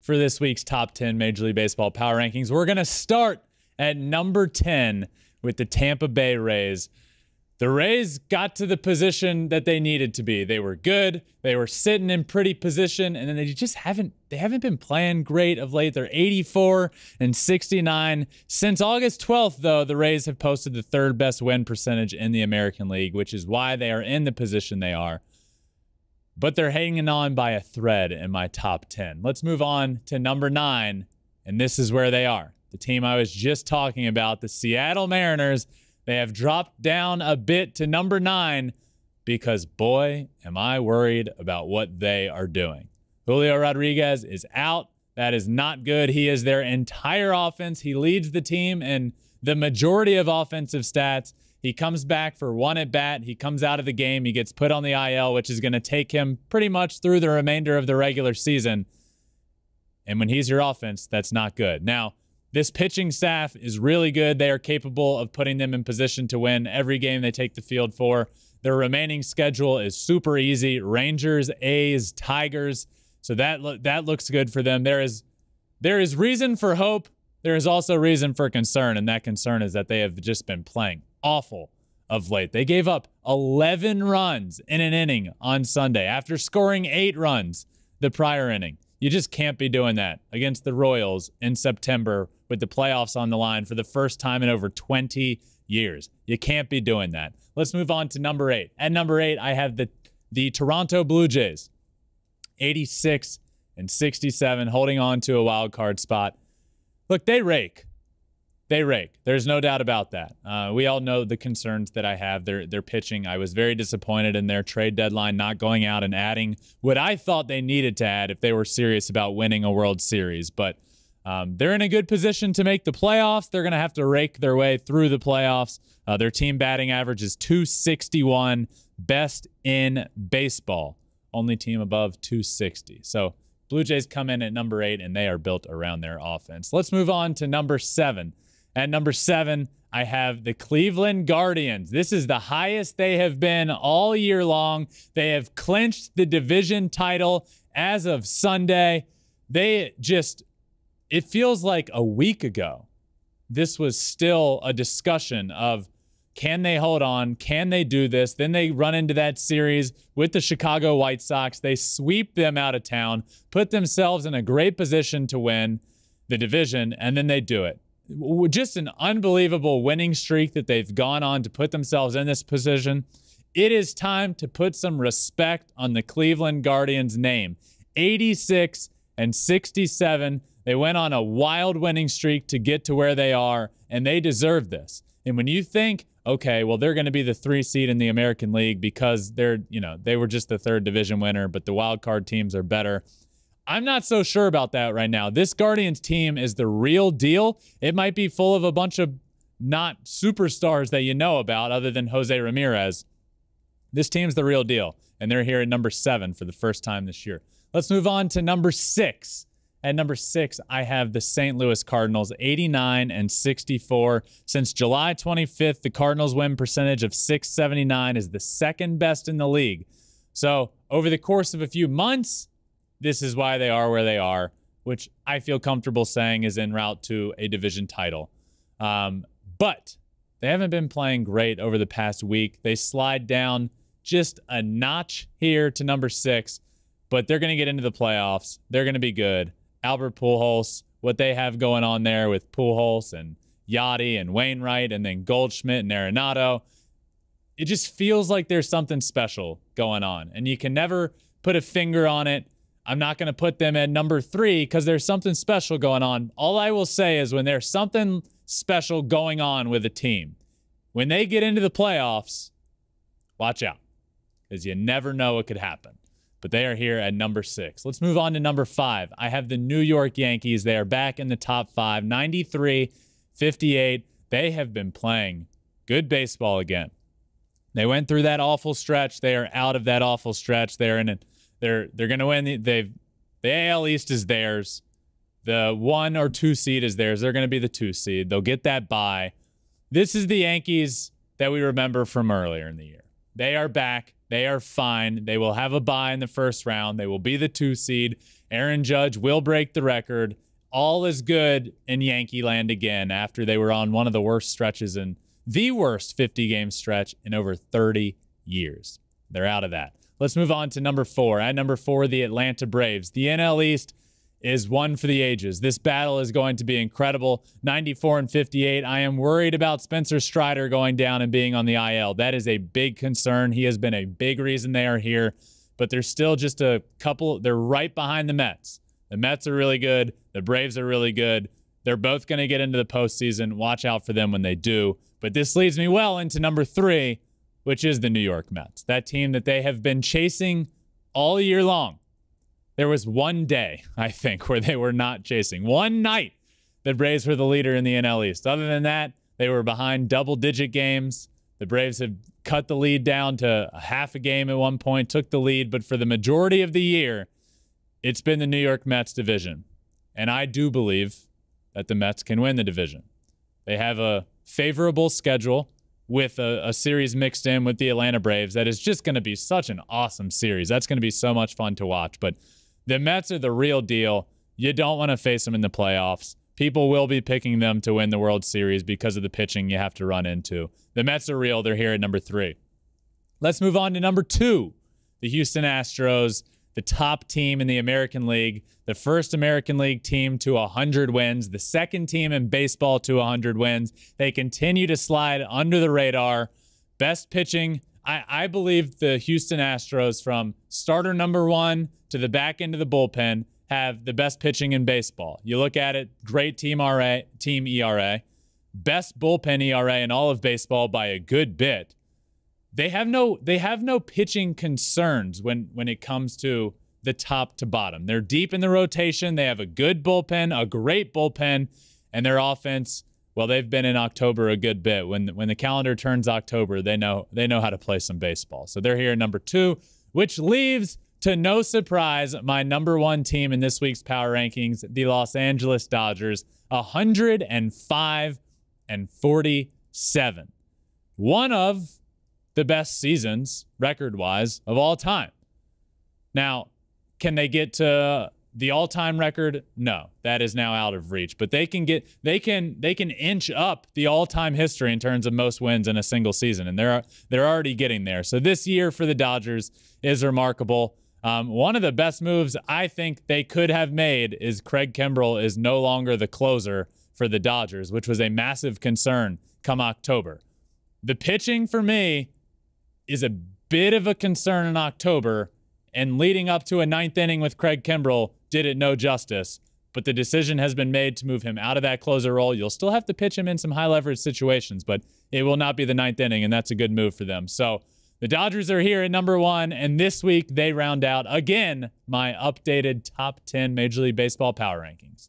for this week's top 10 Major League Baseball Power Rankings. We're going to start at number 10 with the Tampa Bay Rays. The Rays got to the position that they needed to be. They were good. They were sitting in pretty position, and then they just haven't been playing great of late. They're 84 and 69. Since August 12th, though, the Rays have posted the third best win percentage in the American League, which is why they are in the position they are. But they're hanging on by a thread in my top 10. Let's move on to number 9, and this is where they are. The team I was just talking about, the Seattle Mariners. They have dropped down a bit to number 9 because, boy, am I worried about what they are doing. Julio Rodriguez is out. That is not good. He is their entire offense. He leads the team in the majority of offensive stats. He comes back for one at bat. He comes out of the game. He gets put on the IL, which is going to take him pretty much through the remainder of the regular season. And when he's your offense, that's not good. Now, this pitching staff is really good. They are capable of putting them in position to win every game they take the field for. Their remaining schedule is super easy. Rangers, A's, Tigers. So that looks good for them. There is reason for hope. There is also reason for concern, and that concern is that they have just been playing awful of late. They gave up 11 runs in an inning on Sunday after scoring 8 runs the prior inning. You just can't be doing that against the Royals in September with the playoffs on the line for the first time in over 20 years. You can't be doing that. Let's move on to number 8. At number 8, I have the Toronto Blue Jays. 86 and 67, holding on to a wild card spot. Look, they rake. They rake. There's no doubt about that. We all know the concerns that I have. Their pitching. I was very disappointed in their trade deadline not going out and adding what I thought they needed to add if they were serious about winning a World Series. But they're in a good position to make the playoffs. They're going to have to rake their way through the playoffs. Their team batting average is .261, best in baseball. Only team above .260. So Blue Jays come in at number 8, and they are built around their offense. Let's move on to number 7. At number 7, I have the Cleveland Guardians. This is the highest they have been all year long. They have clinched the division title as of Sunday. It feels like a week ago, this was still a discussion of, can they hold on? Can they do this? Then they run into that series with the Chicago White Sox. They sweep them out of town, put themselves in a great position to win the division, and then they do it. Just an unbelievable winning streak that they've gone on to put themselves in this position. It is time to put some respect on the Cleveland Guardians' name. 86 and 67. They went on a wild winning streak to get to where they are, and they deserve this. And when you think, okay, well, they're going to be the 3 seed in the American League because they were just the 3rd division winner, but the wild card teams are better. I'm not so sure about that right now. This Guardians team is the real deal. It might be full of a bunch of not superstars that you know about other than Jose Ramirez. This team's the real deal, and they're here at number 7 for the first time this year. Let's move on to number 6. At number 6, I have the St. Louis Cardinals, 89 and 64. Since July 25th, the Cardinals' win percentage of .679 is the 2nd best in the league. So over the course of a few months, this is why they are where they are, which I feel comfortable saying is en route to a division title. But they haven't been playing great over the past week. They slide down just a notch here to number 6, but they're going to get into the playoffs. They're going to be good. Albert Pujols, what they have going on there with Pujols and Yachty and Wainwright and then Goldschmidt and Arenado, it just feels like there's something special going on, and you can never put a finger on it. I'm not going to put them at number 3 because there's something special going on. All I will say is when there's something special going on with a team, when they get into the playoffs, watch out because you never know what could happen. But they are here at number 6. Let's move on to number 5. I have the New York Yankees. They are back in the top 5, 93, 58. They have been playing good baseball again. They went through that awful stretch. They are out of that awful stretch. They're in it. They're going to win. The AL East is theirs. The 1 or 2 seed is theirs. They're going to be the 2 seed. They'll get that bye. This is the Yankees that we remember from earlier in the year. They are back. They are fine. They will have a bye in the first round. They will be the 2 seed. Aaron Judge will break the record. All is good in Yankee land again after they were on one of the worst stretches in the worst 50-game stretch in over 30 years. They're out of that. Let's move on to number 4. At number 4, the Atlanta Braves. The NL East is one for the ages. This battle is going to be incredible. 94 and 58. I am worried about Spencer Strider going down and being on the IL. That is a big concern. He has been a big reason they are here, but there's still just a couple. They're right behind the Mets. The Mets are really good. The Braves are really good. They're both going to get into the postseason. Watch out for them when they do. But this leads me well into number 3, which is the New York Mets. That team that they have been chasing all year long. There was one day, I think, where they were not chasing. One night, the Braves were the leader in the NL East. Other than that, they were behind double-digit games. The Braves have cut the lead down to a half a game at one point, took the lead. But for the majority of the year, it's been the New York Mets division. And I do believe that the Mets can win the division. They have a favorable schedule with a series mixed in with the Atlanta Braves. That is just going to be such an awesome series. That's going to be so much fun to watch. But the Mets are the real deal. You don't want to face them in the playoffs. People will be picking them to win the World Series because of the pitching you have to run into. The Mets are real. They're here at number 3. Let's move on to number 2. The Houston Astros, the top team in the American League, the first American League team to 100 wins, the second team in baseball to 100 wins. They continue to slide under the radar. Best pitching. I believe the Houston Astros, from starter number 1 to the back end of the bullpen, have the best pitching in baseball. You look at it, great team ERA, best bullpen ERA in all of baseball by a good bit. They have no pitching concerns when it comes to the top to bottom. They're deep in the rotation. They have a good bullpen, a great bullpen, and their offense, well, they've been in October a good bit. When the calendar turns October, they know how to play some baseball. So they're here at number 2, which leaves, to no surprise, my number 1 team in this week's Power Rankings, the Los Angeles Dodgers, 105 and 47. One of the best seasons, record-wise, of all time. Now, can they get to the all-time record? No, that is now out of reach. But they can inch up the all-time history in terms of most wins in a single season, and they're already getting there. So this year for the Dodgers is remarkable. One of the best moves I think they could have made is Craig Kimbrell is no longer the closer for the Dodgers, which was a massive concern come October. The pitching for me is a bit of a concern in October, and leading up to a 9th inning with Craig Kimbrell did it no justice. But the decision has been made to move him out of that closer role. You'll still have to pitch him in some high-leverage situations, but it will not be the 9th inning, and that's a good move for them. So the Dodgers are here at number 1, and this week they round out, again, my updated top 10 Major League Baseball Power Rankings.